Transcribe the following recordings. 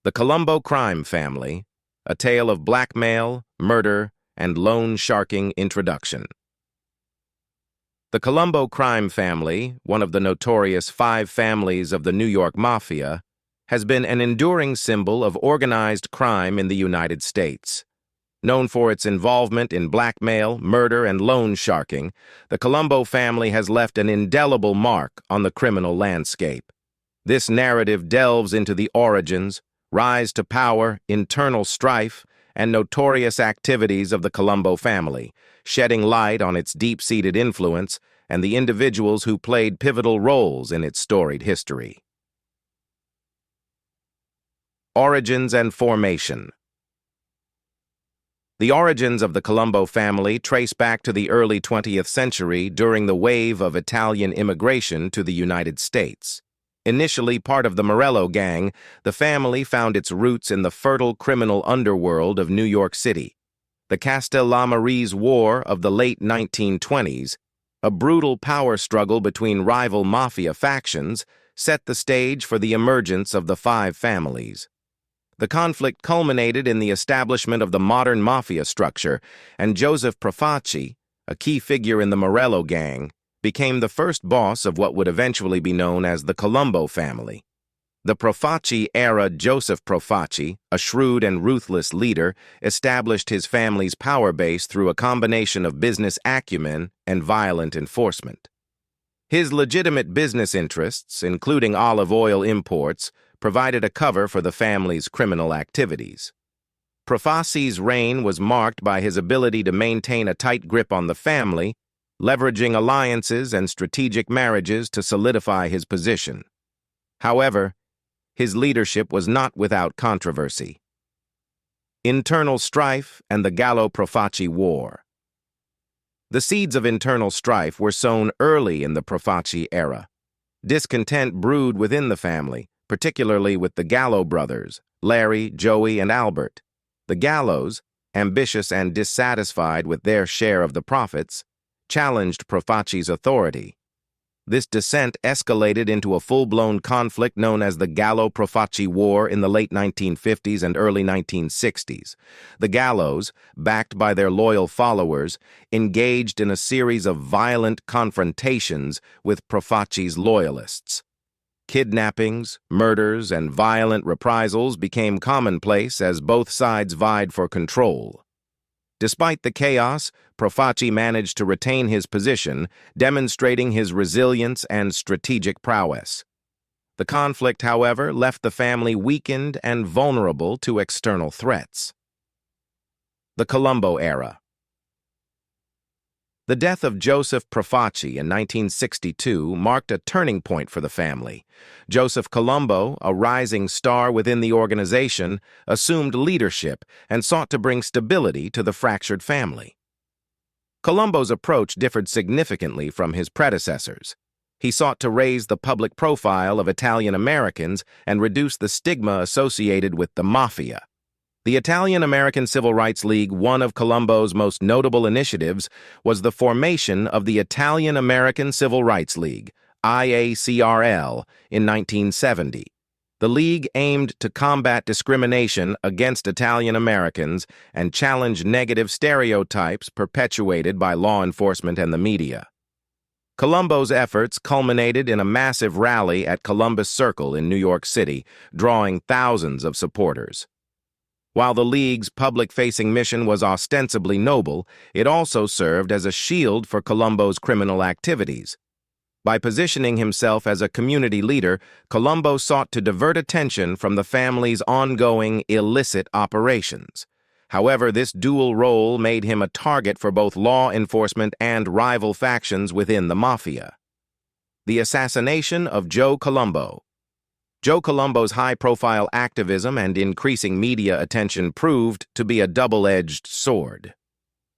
The Colombo Crime Family, a tale of blackmail, murder, and loan sharking introduction. The Colombo Crime Family, one of the notorious 5 families of the New York Mafia, has been an enduring symbol of organized crime in the United States. Known for its involvement in blackmail, murder, and loan sharking, the Colombo family has left an indelible mark on the criminal landscape. This narrative delves into the origins, rise to power, internal strife, and notorious activities of the Colombo family, shedding light on its deep-seated influence and the individuals who played pivotal roles in its storied history. Origins and formation. The origins of the Colombo family trace back to the early 20th century during the wave of Italian immigration to the United States. Initially part of the Morello gang, the family found its roots in the fertile criminal underworld of New York City. The Castellammarese War of the late 1920s, a brutal power struggle between rival mafia factions, set the stage for the emergence of the 5 families. The conflict culminated in the establishment of the modern mafia structure, and Joseph Profaci, a key figure in the Morello gang, became the first boss of what would eventually be known as the Colombo family. The Profaci-era Joseph Profaci, a shrewd and ruthless leader, established his family's power base through a combination of business acumen and violent enforcement. His legitimate business interests, including olive oil imports, provided a cover for the family's criminal activities. Profaci's reign was marked by his ability to maintain a tight grip on the family, leveraging alliances and strategic marriages to solidify his position. However, his leadership was not without controversy. Internal strife and the Gallo-Profaci War. The seeds of internal strife were sown early in the Profaci era. Discontent brewed within the family, particularly with the Gallo brothers, Larry, Joey, and Albert. The Gallos, ambitious and dissatisfied with their share of the profits, challenged Profaci's authority. This dissent escalated into a full-blown conflict known as the Gallo-Profaci War in the late 1950s and early 1960s. The Gallos, backed by their loyal followers, engaged in a series of violent confrontations with Profaci's loyalists. Kidnappings, murders, and violent reprisals became commonplace as both sides vied for control. Despite the chaos, Profaci managed to retain his position, demonstrating his resilience and strategic prowess. The conflict, however, left the family weakened and vulnerable to external threats. The Colombo era. The death of Joseph Profaci in 1962 marked a turning point for the family. Joseph Colombo, a rising star within the organization, assumed leadership and sought to bring stability to the fractured family. Colombo's approach differed significantly from his predecessors. He sought to raise the public profile of Italian Americans and reduce the stigma associated with the mafia. The Italian-American Civil Rights League, one of Colombo's most notable initiatives, was the formation of the Italian-American Civil Rights League, IACRL, in 1970. The league aimed to combat discrimination against Italian Americans and challenge negative stereotypes perpetuated by law enforcement and the media. Colombo's efforts culminated in a massive rally at Columbus Circle in New York City, drawing thousands of supporters. While the League's public-facing mission was ostensibly noble, it also served as a shield for Colombo's criminal activities. By positioning himself as a community leader, Colombo sought to divert attention from the family's ongoing illicit operations. However, this dual role made him a target for both law enforcement and rival factions within the mafia. The assassination of Joe Colombo. Joe Colombo's high-profile activism and increasing media attention proved to be a double-edged sword.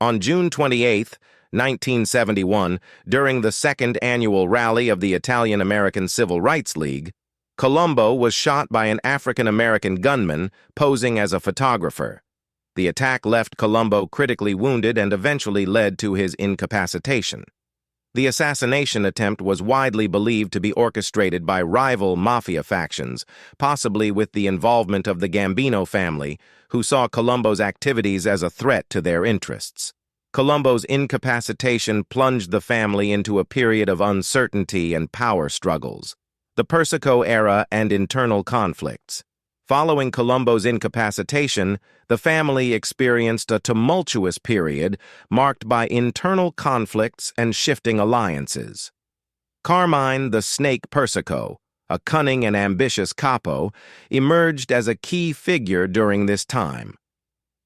On June 28, 1971, during the second annual rally of the Italian-American Civil Rights League, Colombo was shot by an African-American gunman posing as a photographer. The attack left Colombo critically wounded and eventually led to his incapacitation. The assassination attempt was widely believed to be orchestrated by rival mafia factions, possibly with the involvement of the Gambino family, who saw Colombo's activities as a threat to their interests. Colombo's incapacitation plunged the family into a period of uncertainty and power struggles. The Persico era and internal conflicts. Following Colombo's incapacitation, the family experienced a tumultuous period marked by internal conflicts and shifting alliances. Carmine the Snake Persico, a cunning and ambitious capo, emerged as a key figure during this time.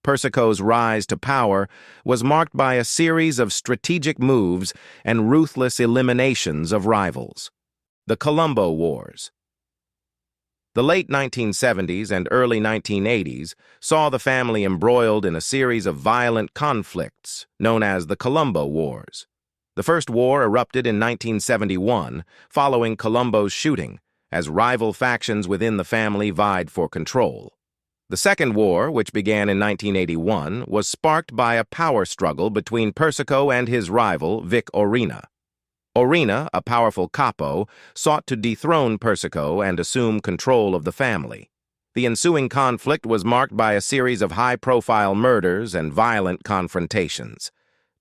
Persico's rise to power was marked by a series of strategic moves and ruthless eliminations of rivals. The Colombo Wars. The late 1970s and early 1980s saw the family embroiled in a series of violent conflicts known as the Colombo Wars. The first war erupted in 1971, following Colombo's shooting, as rival factions within the family vied for control. The second war, which began in 1981, was sparked by a power struggle between Persico and his rival, Vic Orena. Orena, a powerful capo, sought to dethrone Persico and assume control of the family. The ensuing conflict was marked by a series of high-profile murders and violent confrontations.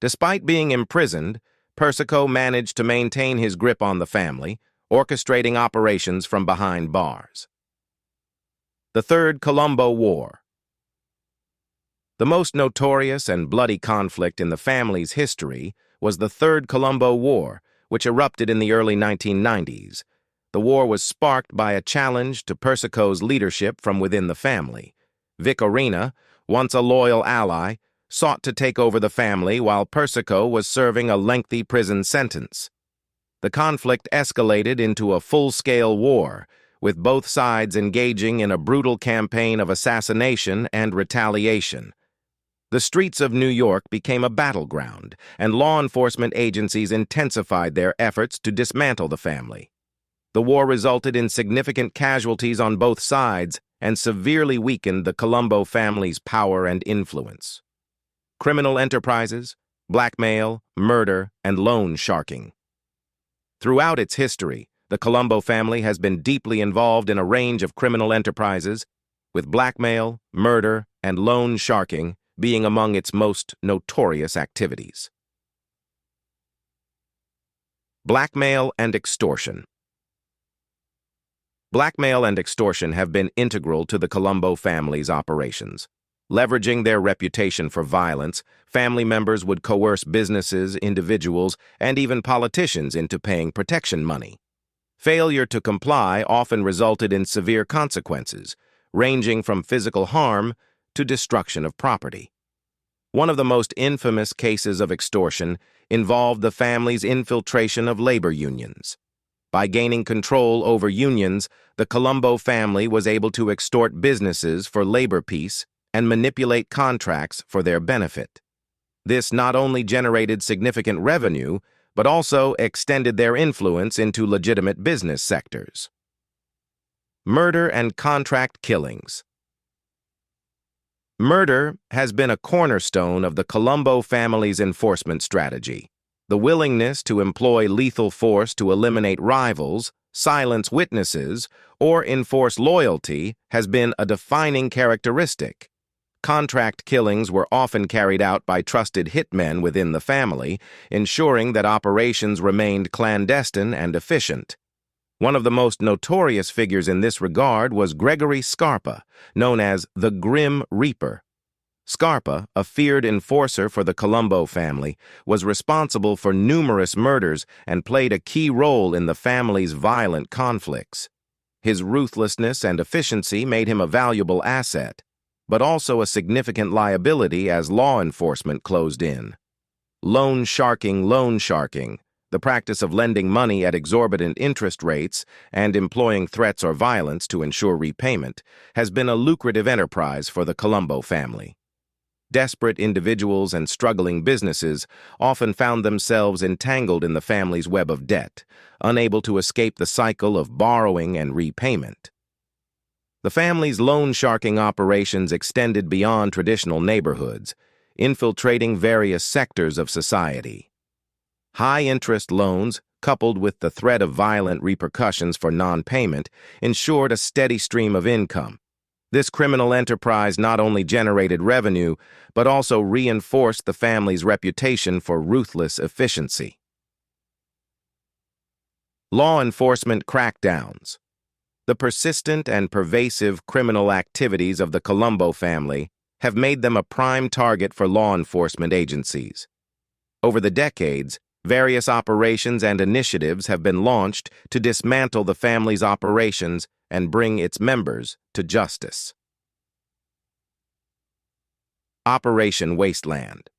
Despite being imprisoned, Persico managed to maintain his grip on the family, orchestrating operations from behind bars. The Third Colombo War. The most notorious and bloody conflict in the family's history was the Third Colombo War, which erupted in the early 1990s. The war was sparked by a challenge to Persico's leadership from within the family. Vic Orena, once a loyal ally, sought to take over the family while Persico was serving a lengthy prison sentence. The conflict escalated into a full-scale war, with both sides engaging in a brutal campaign of assassination and retaliation. The streets of New York became a battleground, and law enforcement agencies intensified their efforts to dismantle the family. The war resulted in significant casualties on both sides and severely weakened the Colombo family's power and influence. Criminal enterprises, blackmail, murder, and loan sharking. Throughout its history, the Colombo family has been deeply involved in a range of criminal enterprises, with blackmail, murder, and loan sharking being among its most notorious activities. Blackmail and extortion. Blackmail and extortion have been integral to the Colombo family's operations. Leveraging their reputation for violence, family members would coerce businesses, individuals, and even politicians into paying protection money. Failure to comply often resulted in severe consequences, ranging from physical harm to destruction of property. One of the most infamous cases of extortion involved the family's infiltration of labor unions. By gaining control over unions, the Colombo family was able to extort businesses for labor peace and manipulate contracts for their benefit. This not only generated significant revenue, but also extended their influence into legitimate business sectors. Murder and contract killings. Murder has been a cornerstone of the Colombo family's enforcement strategy. The willingness to employ lethal force to eliminate rivals, silence witnesses, or enforce loyalty has been a defining characteristic. Contract killings were often carried out by trusted hitmen within the family, ensuring that operations remained clandestine and efficient. One of the most notorious figures in this regard was Gregory Scarpa, known as the Grim Reaper. Scarpa, a feared enforcer for the Colombo family, was responsible for numerous murders and played a key role in the family's violent conflicts. His ruthlessness and efficiency made him a valuable asset, but also a significant liability as law enforcement closed in. Loan sharking. The practice of lending money at exorbitant interest rates and employing threats or violence to ensure repayment, has been a lucrative enterprise for the Colombo family. Desperate individuals and struggling businesses often found themselves entangled in the family's web of debt, unable to escape the cycle of borrowing and repayment. The family's loan sharking operations extended beyond traditional neighborhoods, infiltrating various sectors of society. High-interest loans, coupled with the threat of violent repercussions for non-payment, ensured a steady stream of income. This criminal enterprise not only generated revenue, but also reinforced the family's reputation for ruthless efficiency. Law enforcement crackdowns. The persistent and pervasive criminal activities of the Colombo family have made them a prime target for law enforcement agencies. Over the decades, various operations and initiatives have been launched to dismantle the family's operations and bring its members to justice. Operation Wasteland.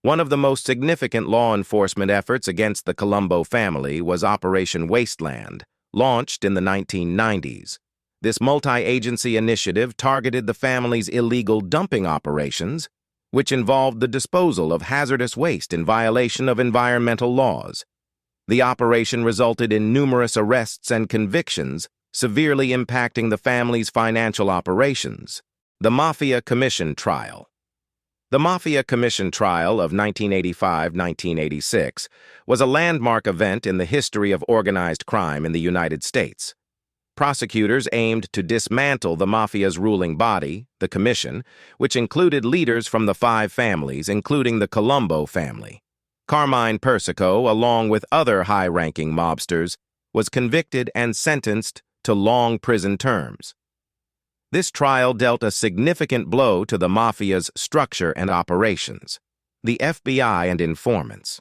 One of the most significant law enforcement efforts against the Colombo family was Operation Wasteland, launched in the 1990s. This multi-agency initiative targeted the family's illegal dumping operations, which involved the disposal of hazardous waste in violation of environmental laws. The operation resulted in numerous arrests and convictions, severely impacting the family's financial operations. The Mafia Commission Trial. The Mafia Commission Trial of 1985-1986 was a landmark event in the history of organized crime in the United States. Prosecutors aimed to dismantle the Mafia's ruling body, the Commission, which included leaders from the 5 families, including the Colombo family. Carmine Persico, along with other high-ranking mobsters, was convicted and sentenced to long prison terms. This trial dealt a significant blow to the Mafia's structure and operations. The FBI and informants.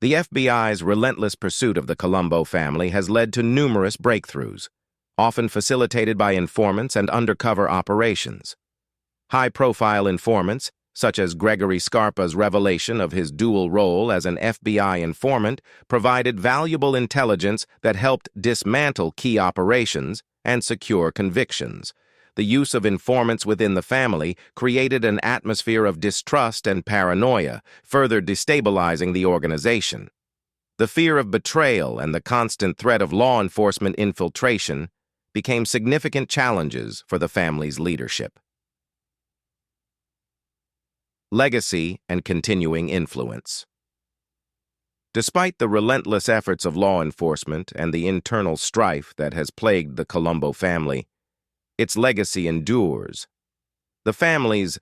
The FBI's relentless pursuit of the Colombo family has led to numerous breakthroughs, often facilitated by informants and undercover operations. High-profile informants, such as Gregory Scarpa's revelation of his dual role as an FBI informant, provided valuable intelligence that helped dismantle key operations and secure convictions. The use of informants within the family created an atmosphere of distrust and paranoia, further destabilizing the organization. The fear of betrayal and the constant threat of law enforcement infiltration became significant challenges for the family's leadership. Legacy and continuing influence. Despite the relentless efforts of law enforcement and the internal strife that has plagued the Colombo family, its legacy endures. The family's